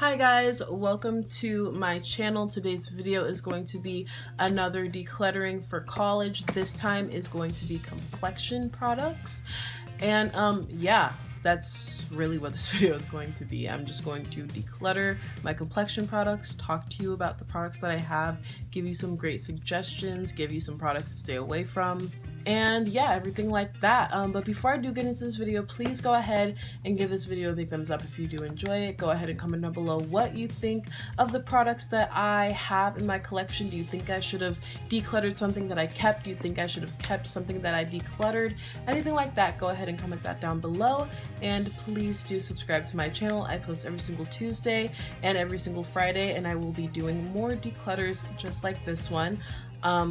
Hi guys, welcome to my channel. Today's video is going to be another decluttering for college. This time is going to be Complexion products. And yeah, that's really what this video is going to be. I'm just going to declutter my Complexion products, talk to you about the products that I have, give you some great suggestions, give you some products to stay away from, and yeah, everything like that. But before I do get into this video, please go ahead and give this video a big thumbs up if you do enjoy it. Go ahead and comment down below what you think of the products that I have in my collection. Do you think I should have decluttered something that I kept? Do you think I should have kept something that I decluttered? Anything like that, go ahead and comment that down below. And please do subscribe to my channel. I post every single Tuesday and every single Friday, and I will be doing more declutters just like this one.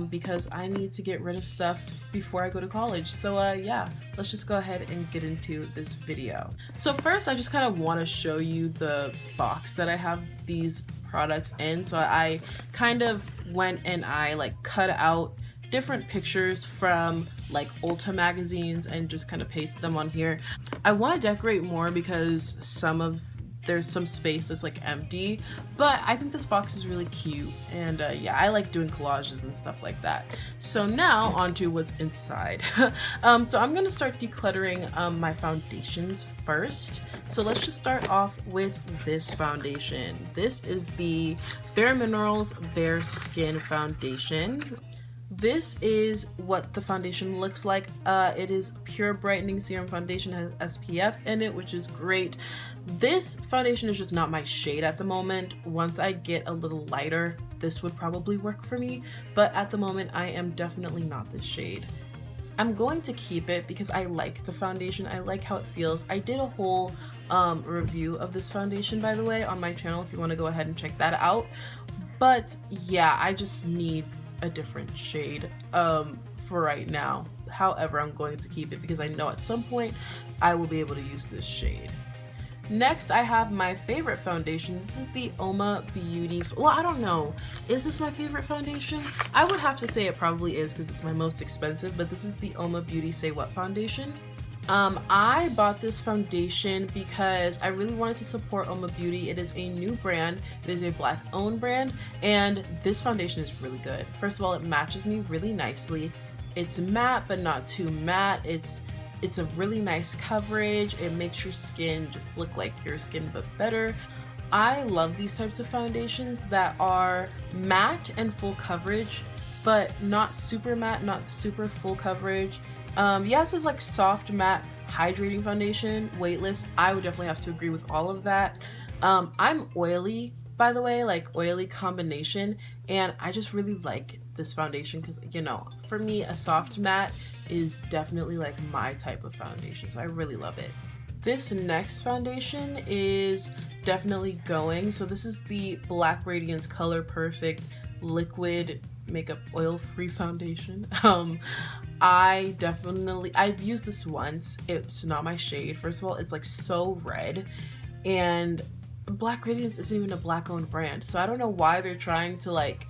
Because I need to get rid of stuff before I go to college. So yeah, let's just go ahead and get into this video. So first, I just kind of want to show you the box that I have these products in. So I kind of went and I like cut out different pictures from like Ulta magazines and just kind of pasted them on here. I want to decorate more because there's some space that's like empty, but I think this box is really cute, and yeah, I like doing collages and stuff like that. So now onto what's inside. So I'm gonna start decluttering my foundations first. So let's just start off with this foundation. This is the Bare Minerals Bare Skin Foundation. This is what the foundation looks like. It is Pure Brightening Serum Foundation, has SPF in it, which is great. This foundation is just not my shade at the moment. Once I get a little lighter, this would probably work for me, but at the moment I am definitely not this shade. I'm going to keep it because I like the foundation. I like how it feels. I did a whole review of this foundation, by the way, on my channel if you want to go ahead and check that out. But yeah, I just need a different shade for right now. However, I'm going to keep it because I know at some point I will be able to use this shade. Next, I have my favorite foundation. This is the Oma Beauty. Well, I don't know. Is this my favorite foundation? I would have to say it probably is because it's my most expensive, but this is the Oma Beauty Say What foundation. I bought this foundation because I really wanted to support Oma Beauty. It is a new brand. It is a Black-owned brand, and this foundation is really good. First of all, it matches me really nicely. It's matte, but not too matte. It's a really nice coverage. It makes your skin just look like your skin, but better. I love these types of foundations that are matte and full coverage, but not super matte, not super full coverage. Yes, it's like soft matte hydrating foundation, weightless. I would definitely have to agree with all of that. I'm oily, by the way, like oily combination, and I just really like this foundation because, you know, for me, a soft matte is definitely like my type of foundation, so I really love it. This next foundation is definitely going. So this is the Black Radiance Color Perfect Liquid Makeup Oil-Free Foundation. I've used this once. It's not my shade. First of all, it's like so red, and Black Radiance isn't even a Black-owned brand, so I don't know why they're trying to like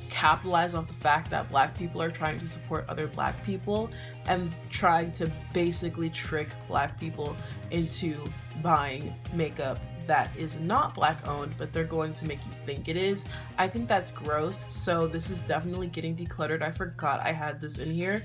capitalize off the fact that Black people are trying to support other Black people and trying to basically trick Black people into buying makeup that is not Black owned, but they're going to make you think it is. I think that's gross, so this is definitely getting decluttered. I forgot I had this in here,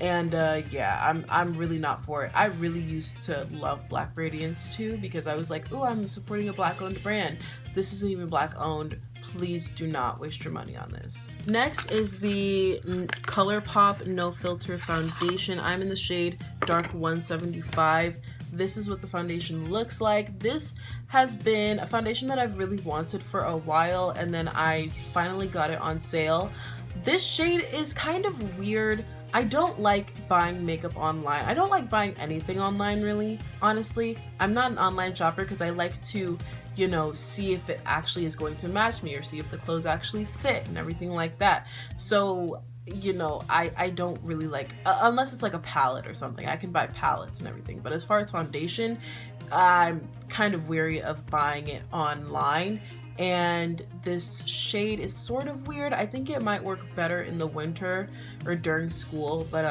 and yeah, I'm really not for it. I really used to love Black Radiance too because I was like, oh, I'm supporting a Black owned brand. This isn't even Black owned. Please do not waste your money on this. Next is the ColourPop No Filter Foundation. I'm in the shade Dark 175. This is what the foundation looks like. This has been a foundation that I've really wanted for a while, and then I finally got it on sale. This shade is kind of weird. I don't like buying makeup online. I don't like buying anything online, really, honestly. I'm not an online shopper because I like to, you know, see if it actually is going to match me or see if the clothes actually fit and everything like that. So, you know, I don't really like, unless it's like a palette or something. I can buy palettes and everything, but as far as foundation, I'm kind of weary of buying it online. And this shade is sort of weird. I think it might work better in the winter or during school, but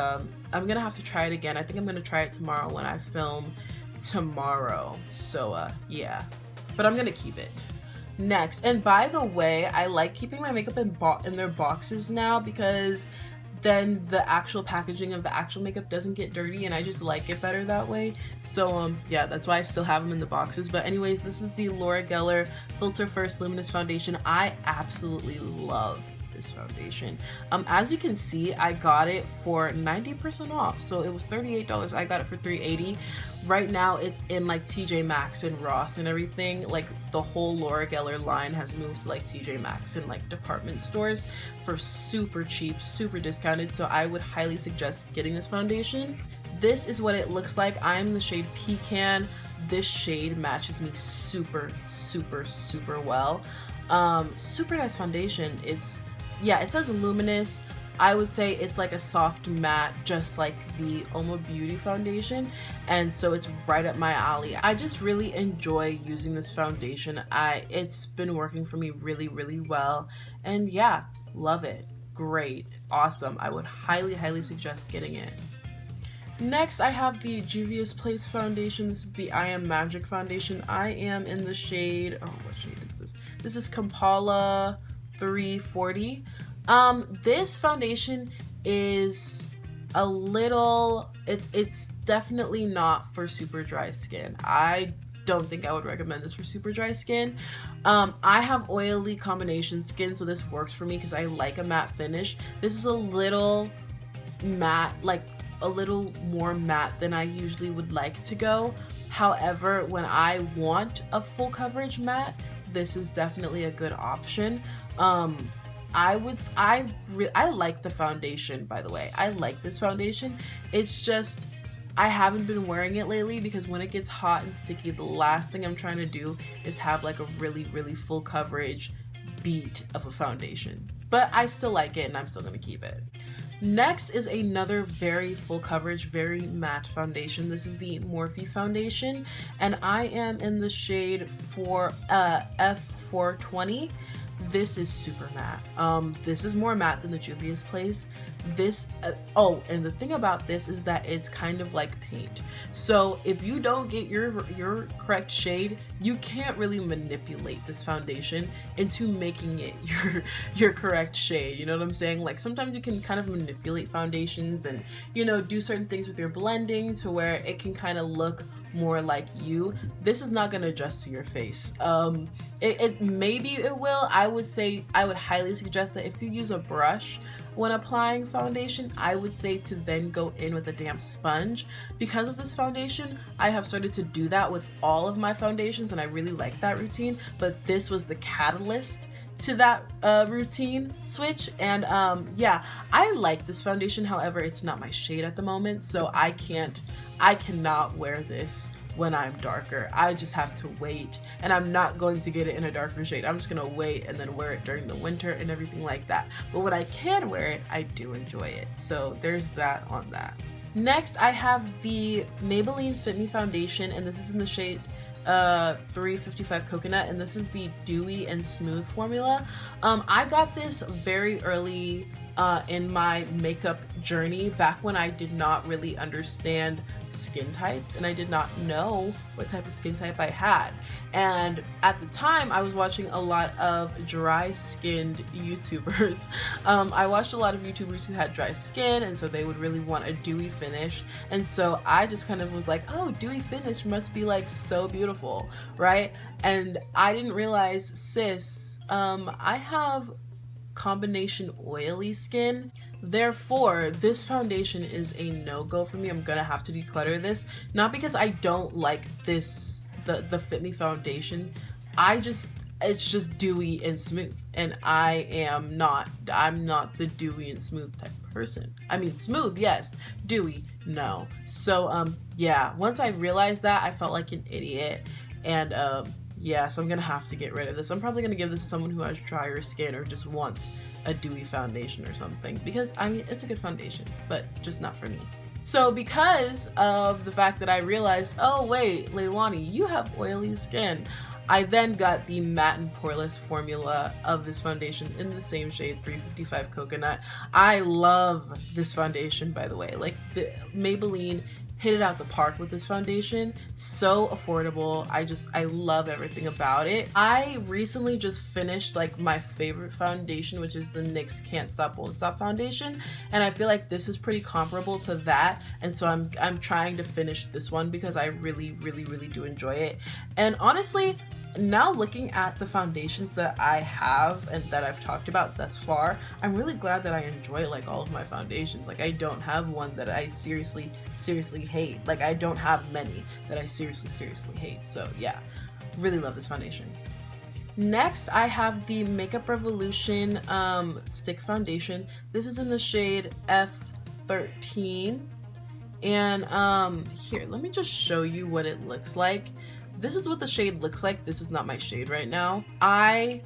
I'm gonna have to try it again. I think I'm gonna try it tomorrow when I film tomorrow. So yeah, but I'm gonna keep it. Next, and by the way, I like keeping my makeup in their boxes now, because then the actual packaging of the actual makeup doesn't get dirty, and I just like it better that way. So yeah, that's why I still have them in the boxes. But anyways, this is the Laura Geller Filter First Luminous Foundation. I absolutely love this foundation. As you can see, I got it for 90% off, so it was $38. I got it for $3.80. Right now it's in like TJ Maxx and Ross and everything. Like the whole Laura Geller line has moved to like TJ Maxx and like department stores for super cheap, super discounted. So I would highly suggest getting this foundation. This is what it looks like. I'm the shade Pecan. This shade matches me super, super, super well. Super nice foundation. Yeah, it says luminous. I would say it's like a soft matte, just like the Oma Beauty foundation, and so it's right up my alley. I just really enjoy using this foundation. It's been working for me really, really well, and yeah, love it. Great, awesome. I would highly, highly suggest getting it. Next, I have the Juvia's Place foundation. This is the I Am Magic foundation. I am in the shade, oh, what shade is this? This is Kampala 340. This foundation is a little, it's definitely not for super dry skin. I don't think I would recommend this for super dry skin. I have oily combination skin, so this works for me because I like a matte finish. This is a little matte, like a little more matte than I usually would like to go. However, when I want a full coverage matte, this is definitely a good option. I like the foundation, by the way. I like this foundation. It's just, I haven't been wearing it lately because when it gets hot and sticky, the last thing I'm trying to do is have like a really, really full coverage beat of a foundation. But I still like it and I'm still gonna keep it. Next is another very full coverage, very matte foundation. This is the Morphe foundation, and I am in the shade F420. This is super matte. This is more matte than the Juvia's Place. This, oh, and the thing about this is that it's kind of like paint. So if you don't get your correct shade, you can't really manipulate this foundation into making it your correct shade. You know what I'm saying? Like sometimes you can kind of manipulate foundations and, you know, do certain things with your blending to where it can kind of look more like you. This is not going to adjust to your face. Maybe it will. I would say, I would highly suggest that if you use a brush when applying foundation, I would say to then go in with a damp sponge. Because of this foundation, I have started to do that with all of my foundations and I really like that routine, but this was the catalyst to that routine switch. And yeah, I like this foundation. However, it's not my shade at the moment, so I cannot wear this when I'm darker. I just have to wait, and I'm not going to get it in a darker shade. I'm just gonna wait and then wear it during the winter and everything like that. But when I can wear it, I do enjoy it. So there's that on that. Next, I have the Maybelline Fit Me foundation, and this is in the shade 355 Coconut, and this is the Dewy and Smooth formula. I got this very early in my makeup journey, back when I did not really understand skin types and I did not know what type of skin type I had. And at the time, I was watching a lot of dry skinned YouTubers. I watched a lot of YouTubers who had dry skin, and so they would really want a dewy finish. And so I just kind of was like, oh, dewy finish must be like so beautiful, right? And I didn't realize, sis, I have combination oily skin. Therefore, this foundation is a no-go for me. I'm gonna have to declutter this. Not because I don't like this, the Fit Me foundation. It's just dewy and smooth, and I'm not the dewy and smooth type of person. I mean, smooth, yes. Dewy, no. So yeah, once I realized that, I felt like an idiot, and yeah, so I'm gonna have to get rid of this. I'm probably gonna give this to someone who has drier skin or just wants a dewy foundation or something, because I mean, it's a good foundation, but just not for me. So because of the fact that I realized, oh wait, Leilani, you have oily skin, I then got the matte and poreless formula of this foundation in the same shade, 355 Coconut. I love this foundation, by the way. Like, the Maybelline hit it out the park with this foundation. So affordable. I love everything about it. I recently just finished like my favorite foundation, which is the NYX Can't Stop Won't Stop foundation, and I feel like this is pretty comparable to that, and so I'm trying to finish this one because I really do enjoy it. And honestly, now looking at the foundations that I have and that I've talked about thus far, I'm really glad that I enjoy like all of my foundations. Like I don't have one that I seriously hate. Like I don't have many that I seriously hate. So yeah, really love this foundation. Next, I have the Makeup Revolution stick foundation. This is in the shade F13. And here, let me just show you what it looks like. This is what the shade looks like. This is not my shade right now. I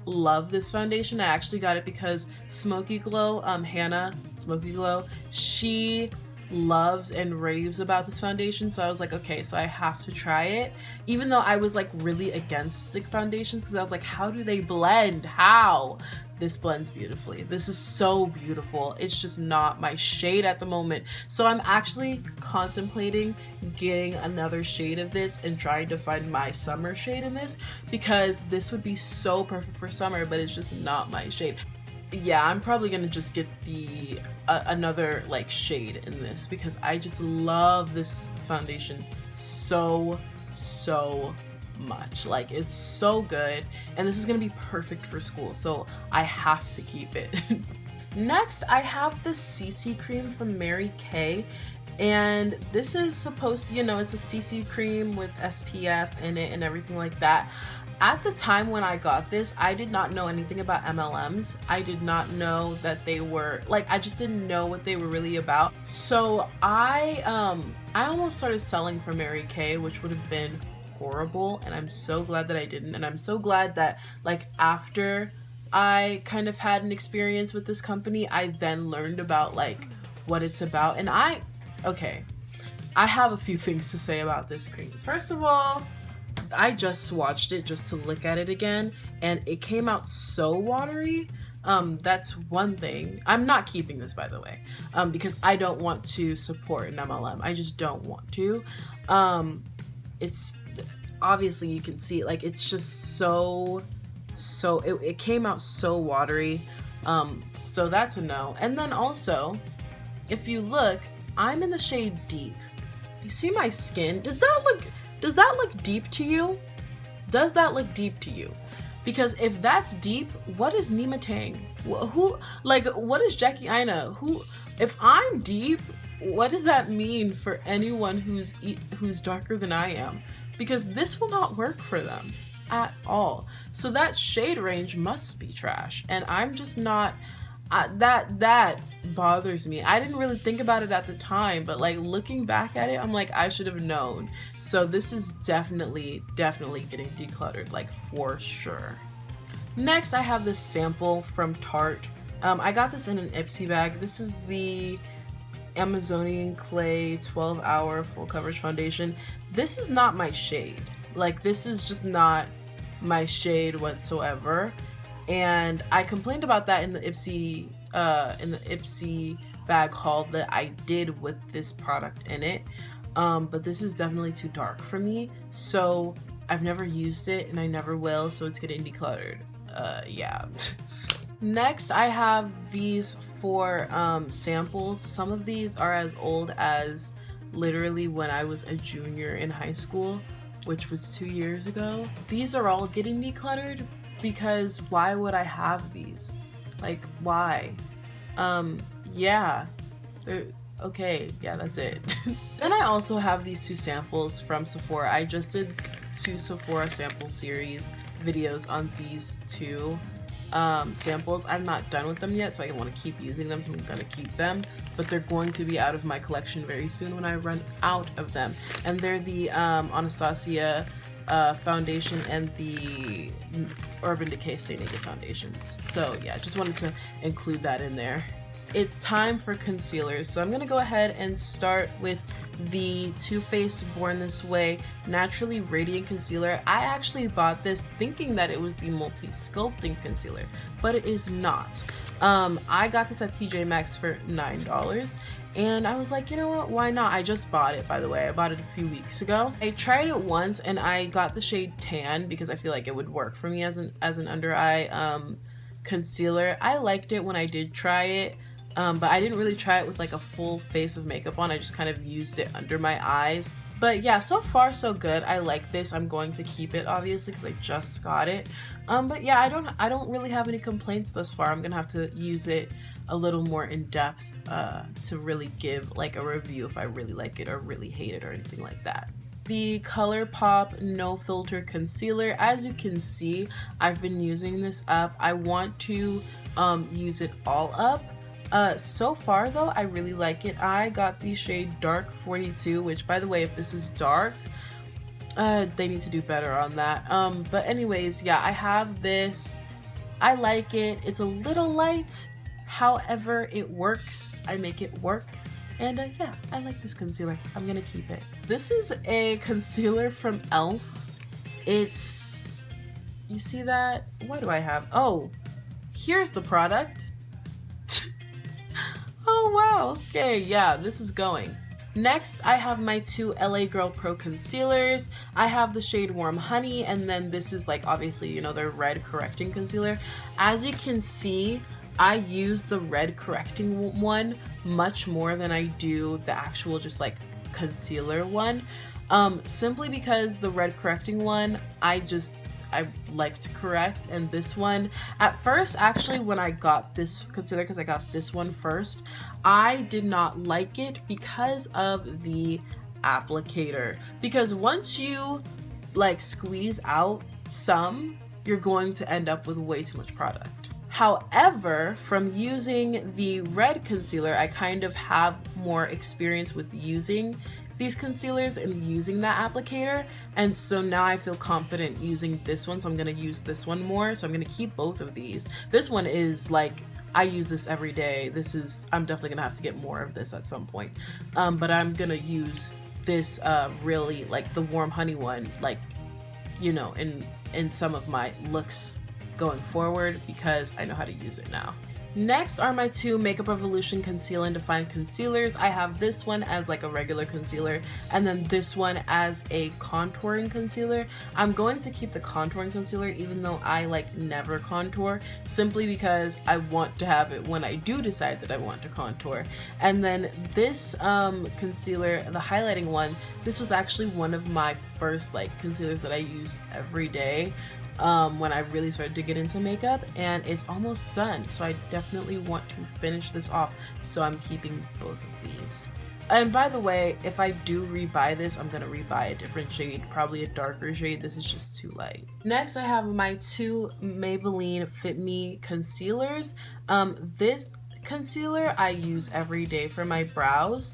love this foundation. I actually got it because Smoky Glow, Hannah Smoky Glow, she loves and raves about this foundation, so I was like, okay, so I have to try it, even though I was like really against stick foundations because I was like, how do they blend? How? This blends beautifully. This is so beautiful. It's just not my shade at the moment, so I'm actually contemplating getting another shade of this and trying to find my summer shade in this, because this would be so perfect for summer, but it's just not my shade. Yeah, I'm probably gonna just get the another like shade in this because I just love this foundation so much. Like it's so good, and this is gonna be perfect for school, so I have to keep it. Next, I have the CC cream from Mary Kay, and this is supposed to, you know, it's a CC cream with SPF in it and everything like that. At the time when I got this, I did not know anything about MLMs. I did not know that they were, like, I just didn't know what they were really about. So I almost started selling for Mary Kay, which would have been horrible, and I'm so glad that I didn't. And I'm so glad that, like, after I kind of had an experience with this company, I then learned about, like, what it's about. And I have a few things to say about this cream. First of all, I just swatched it just to look at it again, and it came out so watery. That's one thing. I'm not keeping this, by the way, because I don't want to support an MLM. I just don't want to. It's obviously, you can see, like, it's just it came out so watery. So that's a no. And then also, if you look, I'm in the shade Deep. You see my skin? Does that look deep to you? Does that look deep to you? Because if that's deep, what is Nima Tang? What is Jackie Aina? If I'm deep, what does that mean for anyone who's darker than I am? Because this will not work for them at all. So that shade range must be trash, and I'm just not. That bothers me. I didn't really think about it at the time, but like looking back at it, I'm like, I should have known. So this is definitely getting decluttered, like for sure. Next, I have this sample from Tarte. I got this in an Ipsy bag. This is the Amazonian Clay 12-hour full coverage foundation. This is not my shade. Like, this is just not my shade whatsoever. And I complained about that in the Ipsy bag haul that I did with this product in it. But this is definitely too dark for me, so I've never used it and I never will, so it's getting decluttered. Yeah. Next, I have these 4 samples. Some of these are as old as literally when I was a junior in high school, which was 2 years ago. These are all getting decluttered because why would I have these? Like, why? Yeah, okay, yeah, that's it. Then I also have these 2 samples from Sephora. I just did 2 Sephora sample series videos on these 2 samples. I'm not done with them yet, so I want to keep using them, so I'm gonna keep them, but they're going to be out of my collection very soon when I run out of them. And they're the Anastasia foundation and the Urban Decay Stay Naked foundations. So yeah, just wanted to include that in there. It's time for concealers, so I'm gonna go ahead and start with the Too Faced Born This Way Naturally Radiant Concealer. I actually bought this thinking that it was the Multi-Sculpting Concealer, but it is not. I got this at TJ Maxx for $9. And I was like, you know what, why not? I just bought it, by the way. I bought it a few weeks ago. I tried it once and I got the shade Tan because I feel like it would work for me as an under eye concealer. I liked it when I did try it, but I didn't really try it with like a full face of makeup on. I just kind of used it under my eyes. But yeah, so far so good. I like this. I'm going to keep it obviously because I just got it. But yeah, I don't really have any complaints thus far. I'm gonna have to use it a little more in depth to really give like a review if I really like it or really hate it or anything like that. The ColourPop No Filter Concealer, as you can see, I've been using this up. I want to use it all up. So far though, I really like it. I got the shade Dark 42, which by the way, if this is dark, they need to do better on that. But anyways, yeah, I have this. I like it. It's a little light. However, it works. I make it work. And yeah, I like this concealer. I'm gonna keep it. This is a concealer from e.l.f. It's, you see that? What do I have? Oh, here's the product. Oh wow, okay, yeah, this is going. Next, I have my two LA Girl Pro concealers. I have the shade Warm Honey, and then this is like, obviously, you know, their red correcting concealer. As you can see, I use the red correcting one much more than I do the actual just like concealer one. Simply because the red correcting one, I like to correct, and this one, at first, actually, when I got this concealer, because I got this one first, I did not like it because of the applicator. Because once you like squeeze out some, you're going to end up with way too much product. However, from using the red concealer, I kind of have more experience with using these concealers and using that applicator, and so now I feel confident using this one, so I'm gonna use this one more. So I'm gonna keep both of these. This one is like, I use this every day. I'm definitely gonna have to get more of this at some point, but I'm gonna use this really like the Warm Honey one, like, you know, in some of my looks going forward because I know how to use it now. Next are my two Makeup Revolution Conceal and Define concealers. I have this one as like a regular concealer and then this one as a contouring concealer. I'm going to keep the contouring concealer even though I like never contour, simply because I want to have it when I do decide that I want to contour. And then this concealer, the highlighting one, this was actually one of my first like concealers that I use every day when I really started to get into makeup, and it's almost done, so I definitely want to finish this off, so I'm keeping both of these. And by the way, if I do rebuy this, I'm gonna rebuy a different shade, probably a darker shade. This is just too light. Next, I have my two Maybelline Fit Me concealers. This concealer I use every day for my brows,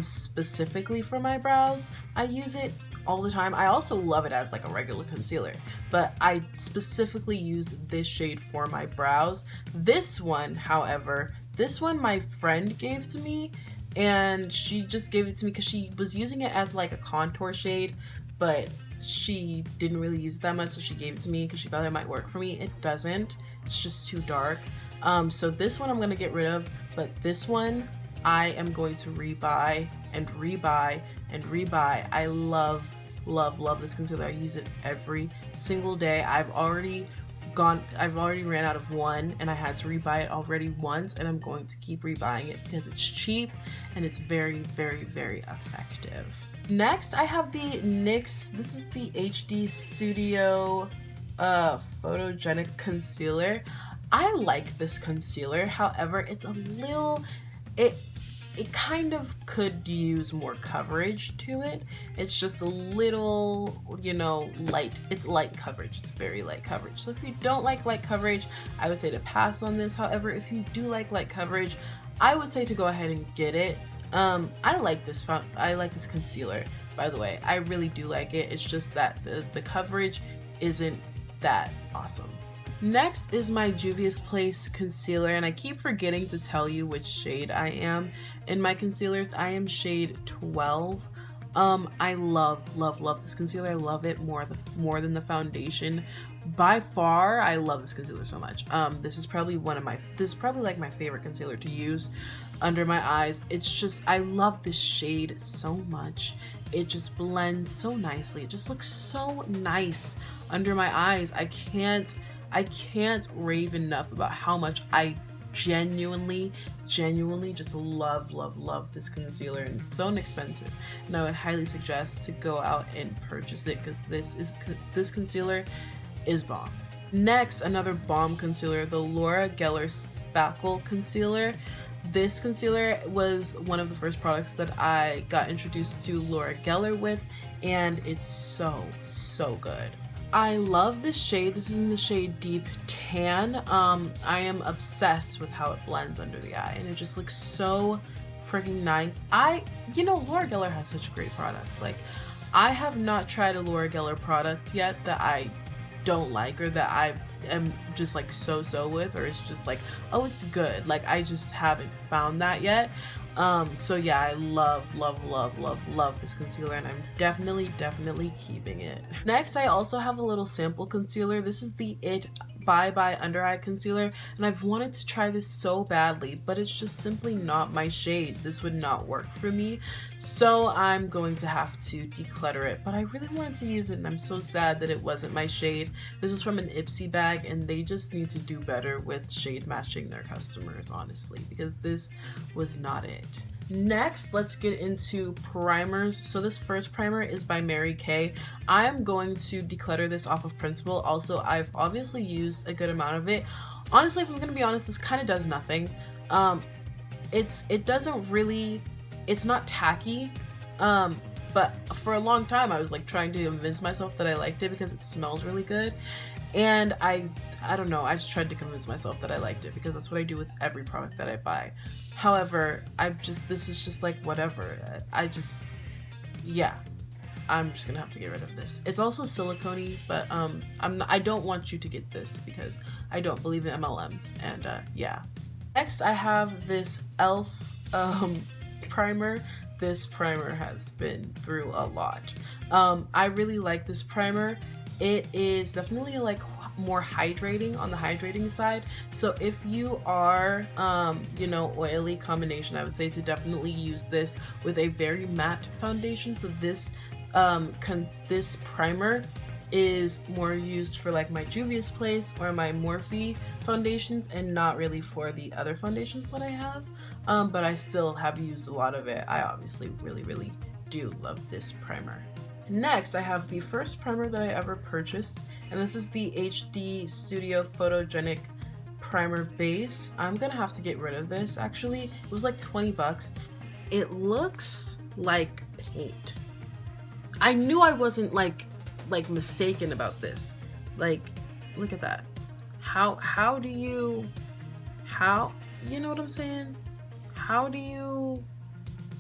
specifically for my brows. I use it all the time. I also love it as like a regular concealer, but I specifically use this shade for my brows. This one, however, this one my friend gave to me, and she just gave it to me because she was using it as like a contour shade, but she didn't really use it that much, so she gave it to me because she thought it might work for me. It doesn't. It's just too dark. So this one I'm gonna get rid of, but this one I am going to rebuy and rebuy and rebuy. I love this concealer. I use it every single day. I've already ran out of one, and I had to rebuy it already once, and I'm going to keep rebuying it because it's cheap and it's very, very, very effective. Next, I have the NYX, this is the HD Studio Photogenic Concealer. I like this concealer, however, it's a little, it kind of could use more coverage to it. It's just a little, you know, light. It's light coverage. It's very light coverage. So if you don't like light coverage, I would say to pass on this. However, if you do like light coverage, I would say to go ahead and get it. I like this concealer, by the way. I really do like it. It's just that the coverage isn't that awesome. Next is my Juvia's Place concealer, and I keep forgetting to tell you which shade I am in my concealers. I am shade 12. I love this concealer. I love it more than the foundation. By far, I love this concealer so much. This is probably like my favorite concealer to use under my eyes. It's just, I love this shade so much. It just blends so nicely. It just looks so nice under my eyes. I can't rave enough about how much I genuinely just love this concealer, and it's so inexpensive, and I would highly suggest to go out and purchase it because this concealer is bomb. Next, another bomb concealer, the Laura Geller Spackle Concealer. This concealer was one of the first products that I got introduced to Laura Geller with, and it's so good. I love this shade. This is in the shade Deep Tan. I am obsessed with how it blends under the eye, and it just looks so freaking nice. Laura Geller has such great products. Like, I have not tried a Laura Geller product yet that I don't like, or that I am just like so with, or it's just like, oh, it's good. Like, I just haven't found that yet. So yeah, I love this concealer, and I'm definitely keeping it. Next, I also have a little sample concealer. This is the It Bye Bye Under Eye Concealer, and I've wanted to try this so badly, but it's just simply not my shade. This would not work for me, so I'm going to have to declutter it, but I really wanted to use it, and I'm so sad that it wasn't my shade. This was from an Ipsy bag, and they just need to do better with shade matching their customers, honestly, because this was not it. Next, let's get into primers. So this first primer is by Mary Kay. I'm going to declutter this off of principle. Also, I've obviously used a good amount of it. Honestly, if I'm gonna be honest, this kind of does nothing. It's not tacky, but for a long time I was like trying to convince myself that I liked it because it smells really good, and I don't know, I just tried to convince myself that I liked it because that's what I do with every product that I buy. However, this is just like whatever. I'm just gonna have to get rid of this. It's also silicone-y, but I don't want you to get this because I don't believe in MLMs, and yeah. Next, I have this e.l.f. Primer. This primer has been through a lot. I really like this primer. It is definitely like more hydrating, on the hydrating side. So if you are oily combination, I would say to definitely use this with a very matte foundation. So this primer is more used for like my Juvia's Place or my Morphe foundations, and not really for the other foundations that I have, but I still have used a lot of it. I obviously really do love this primer. Next, I have the first primer that I ever purchased, and this is the HD Studio Photogenic Primer Base. I'm gonna have to get rid of this. Actually, it was like 20 bucks. It looks like paint. I knew I wasn't like mistaken about this. Like, look at that. How do you know what I'm saying?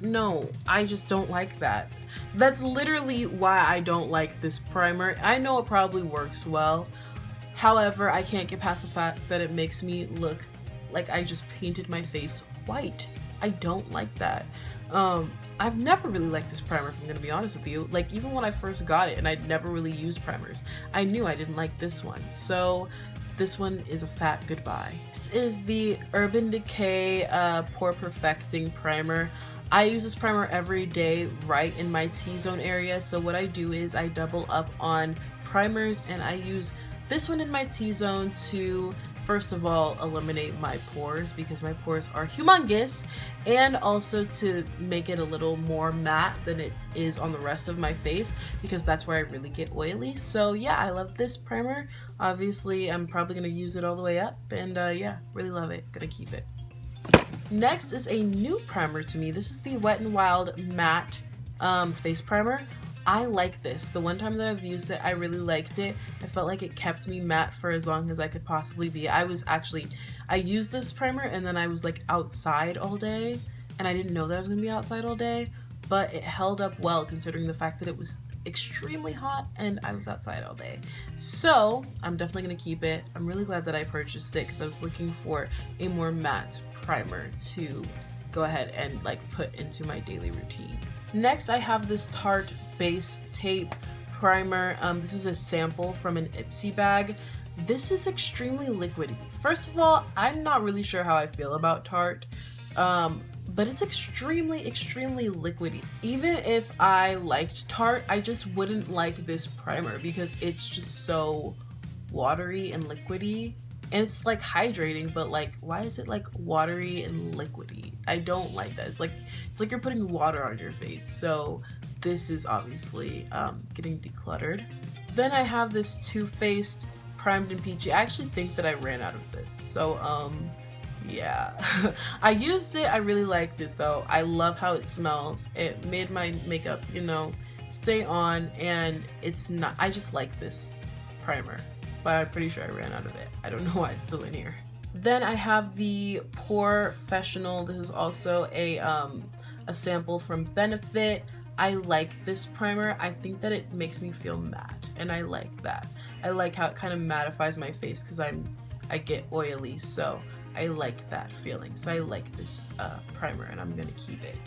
No, I just don't like that. That's literally why I don't like this primer. I know it probably works well. However, I can't get past the fact that it makes me look like I just painted my face white. I don't like that. I've never really liked this primer, if I'm gonna be honest with you. Like, even when I first got it and I'd never really used primers, I knew I didn't like this one. So this one is a fat goodbye. This is the Urban Decay Pore Perfecting Primer. I use this primer every day right in my T-zone area. So what I do is I double up on primers, and I use this one in my T-zone to, first of all, eliminate my pores because my pores are humongous, and also to make it a little more matte than it is on the rest of my face because that's where I really get oily. So yeah, I love this primer. Obviously, I'm probably going to use it all the way up, and yeah, really love it. Gonna keep it. Next is a new primer to me. This is the Wet n Wild Matte Face Primer. I like this. The one time that I've used it, I really liked it. I felt like it kept me matte for as long as I could possibly be. I used this primer and then I was like outside all day, and I didn't know that I was gonna be outside all day, but it held up well considering the fact that it was extremely hot and I was outside all day. So I'm definitely gonna keep it. I'm really glad that I purchased it because I was looking for a more matte primer to go ahead and like put into my daily routine. Next, I have this Tarte Base Tape Primer. This is a sample from an Ipsy bag. This is extremely liquidy. First of all, I'm not really sure how I feel about Tarte, but it's extremely liquidy. Even if I liked Tarte, I just wouldn't like this primer because it's just so watery and liquidy. And it's like hydrating, but like, why is it like watery and liquidy? I don't like that. It's like you're putting water on your face. So this is obviously getting decluttered. Then I have this Too Faced Primed and Peachy. I actually think that I ran out of this. So yeah. I used it. I really liked it though. I love how it smells. It made my makeup, you know, stay on, and it's not, I just like this primer. But I'm pretty sure I ran out of it. I don't know why it's still in here. Then I have the Professional. This is also a sample from Benefit. I like this primer. I think that it makes me feel matte, and I like that. I like how it kind of mattifies my face because I get oily, so I like that feeling. So I like this primer, and I'm gonna keep it.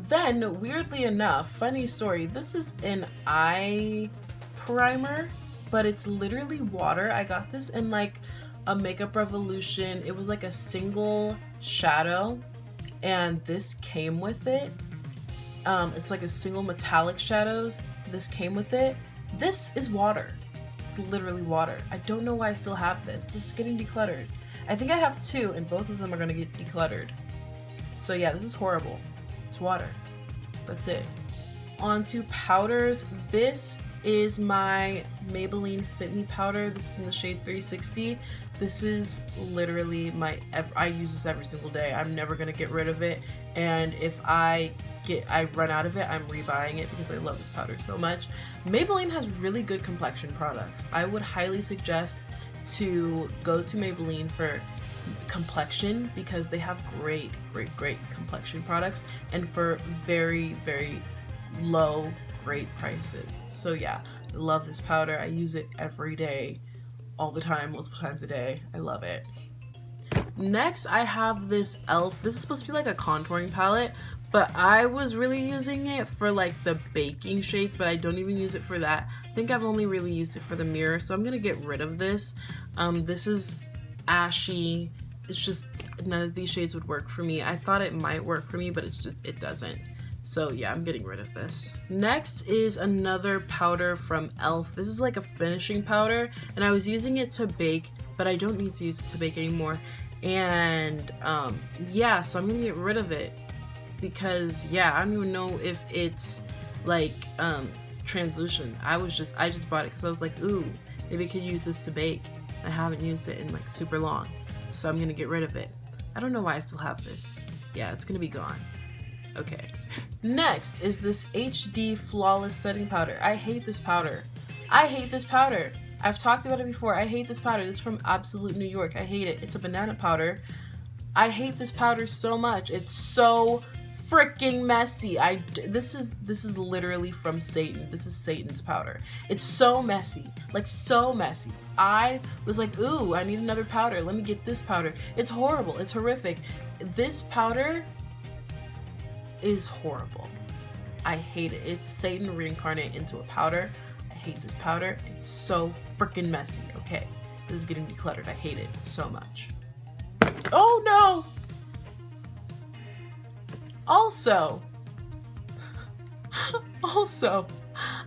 Then, weirdly enough, funny story, this is an eye primer, but it's literally water. I got this in like a Makeup Revolution. It was like a single shadow, and this came with it. It's like a single metallic shadows. This came with it. This is water. It's literally water. I don't know why I still have this. This is getting decluttered. I think I have two, and both of them are gonna get decluttered. So yeah, this is horrible. It's water. That's it. On to powders. This is my Maybelline Fit Me powder. This is in the shade 360. This is literally I use this every single day. I'm never gonna get rid of it. And if I run out of it, I'm rebuying it because I love this powder so much. Maybelline has really good complexion products. I would highly suggest to go to Maybelline for complexion because they have great complexion products, and for very low, great prices. So yeah, I love this powder. I use it every day, all the time, multiple times a day. I love it. Next, I have this e.l.f. This is supposed to be like a contouring palette, but I was really using it for like the baking shades, but I don't even use it for that. I think I've only really used it for the mirror, so I'm gonna get rid of this. This is ashy. It's just, none of these shades would work for me. I thought it might work for me, but it doesn't. So yeah, I'm getting rid of this. Next is another powder from e.l.f. This is like a finishing powder, and I was using it to bake, but I don't need to use it to bake anymore. And yeah, so I'm gonna get rid of it because yeah, I don't even know if it's like translucent. I just bought it because I was like, ooh, maybe I could use this to bake. I haven't used it in like super long, so I'm gonna get rid of it. I don't know why I still have this. Yeah, it's gonna be gone. Okay. Next is this HD Flawless Setting Powder. I hate this powder. I hate this powder. I've talked about it before. I hate this powder. This is from Absolute New York. I hate it. It's a banana powder. I hate this powder so much. It's so freaking messy. This is literally from Satan. This is Satan's powder. It's so messy. Like so messy. I was like, ooh, I need another powder. Let me get this powder. It's horrible. It's horrific. This powder is horrible. I hate it. It's Satan reincarnate into a powder. I hate this powder. It's so freaking messy. Okay, this is getting decluttered. I hate it so much. Oh no! Also,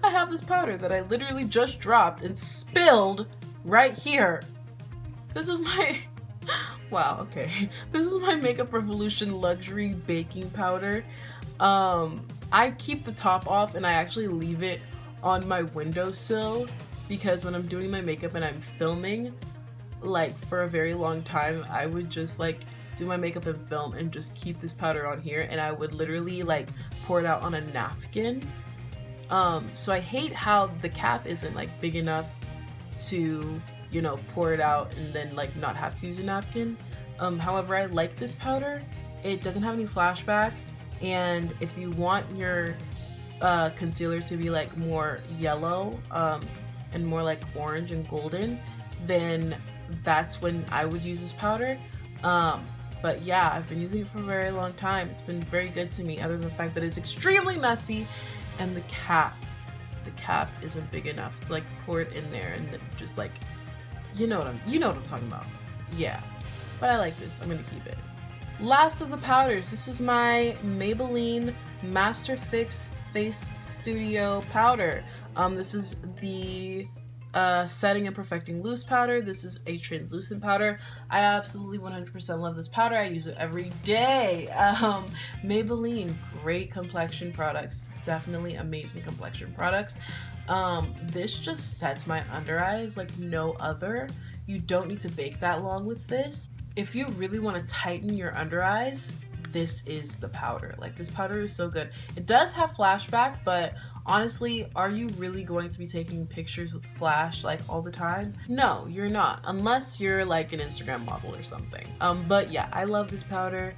I have this powder that I literally just dropped and spilled right here. This is my, wow, okay. This is my Makeup Revolution Luxury Baking Powder. I keep the top off and I actually leave it on my windowsill because when I'm doing my makeup and I'm filming, like for a very long time, I would just like do my makeup and film and just keep this powder on here, and I would literally like pour it out on a napkin. So I hate how the cap isn't like big enough to, you know, pour it out and then like not have to use a napkin. However, I like this powder. It doesn't have any flashback, and if you want your concealer to be like more yellow and more like orange and golden, then that's when I would use this powder. But yeah, I've been using it for a very long time. It's been very good to me, other than the fact that it's extremely messy, and the cap isn't big enough to like pour it in there and then just like, you know what I'm talking about. Yeah, but I like this. I'm gonna keep it. Last of the powders, this is my Maybelline Master Fix Face Studio powder. This is the setting and perfecting loose powder. This is a translucent powder. I absolutely 100% love this powder. I use it every day. Maybelline, great complexion products. Definitely amazing complexion products. This just sets my under eyes like no other. You don't need to bake that long with this. If you really want to tighten your under eyes, this is the powder. Like, this powder is so good. It does have flashback, but honestly, are you really going to be taking pictures with flash like all the time? No, you're not, unless you're like an Instagram model or something. But yeah, I love this powder.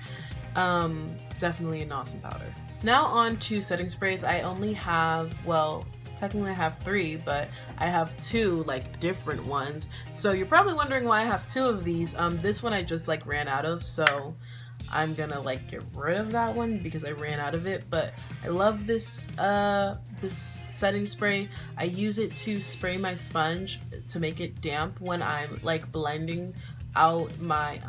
Definitely an awesome powder. Now on to setting sprays. I only have, well, technically I have 3, but I have 2 like different ones. So you're probably wondering why I have 2 of these. This one I just like ran out of, so I'm gonna like get rid of that one because I ran out of it. But I love this this setting spray. I use it to spray my sponge to make it damp when I'm like blending out my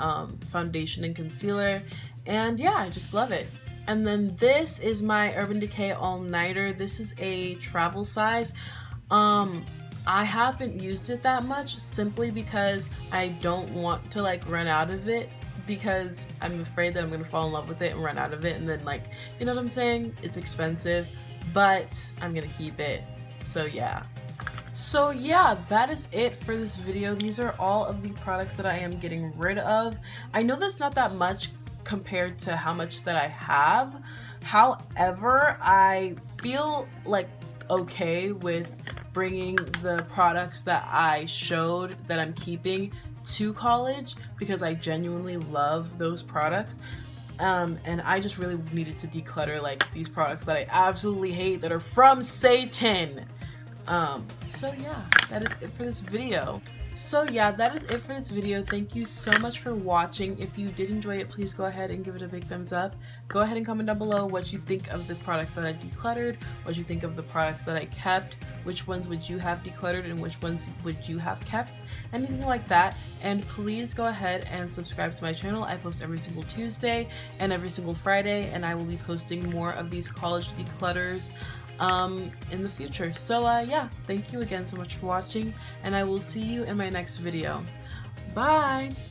foundation and concealer, and yeah, I just love it. And then this is my Urban Decay All Nighter. This is a travel size. I haven't used it that much simply because I don't want to like run out of it, because I'm afraid that I'm gonna fall in love with it and run out of it, and then like, you know what I'm saying? It's expensive, but I'm gonna keep it. So yeah. So yeah, that is it for this video. These are all of the products that I am getting rid of. I know that's not that much compared to how much that I have. However, I feel like okay with bringing the products that I showed that I'm keeping to college, because I genuinely love those products. And I just really needed to declutter like these products that I absolutely hate that are from Satan. So yeah, that is it for this video. Thank you so much for watching. If you did enjoy it, please go ahead and give it a big thumbs up. Go ahead and comment down below what you think of the products that I decluttered, what you think of the products that I kept, which ones would you have decluttered and which ones would you have kept, anything like that. And please go ahead and subscribe to my channel. I post every single Tuesday and every single Friday, and I will be posting more of these college declutters in the future. So yeah, thank you again so much for watching, and I will see you in my next video. Bye!